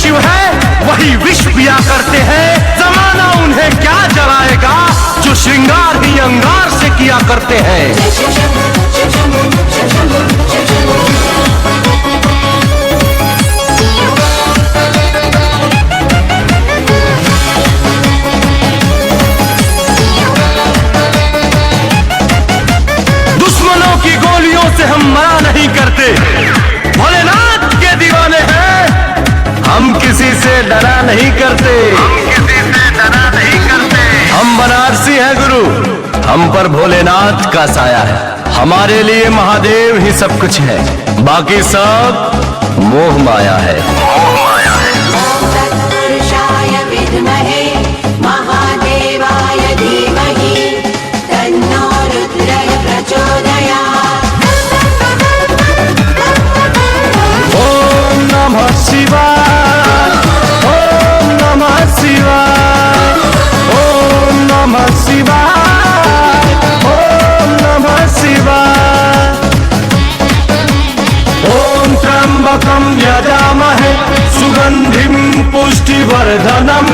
शिव है वही विष पिया करते हैं। जमाना उन्हें क्या जलाएगा जो श्रृंगार ही अंगार से किया करते हैं। दुश्मनों की गोलियों से हम मरा नहीं करते, भोलेनाथ के दीवाने हैं, हम किसी से डरा नहीं करते। हम बनारसी हैं गुरु, हम पर भोलेनाथ का साया है। हमारे लिए महादेव ही सब कुछ है, बाकी सब मोह माया है। तत्पुरुषाय विद्महे महादेवाय धीमहि तन्नो रुद्रः प्रचोदयात्। ओम नमः शिवाय, ओम नमः शिवाय, ओम नमः शिवाय, ओम नमः शिवाय। ओम त्र्यंबकं यजामहे सुगंधिं पुष्टिवर्धनम्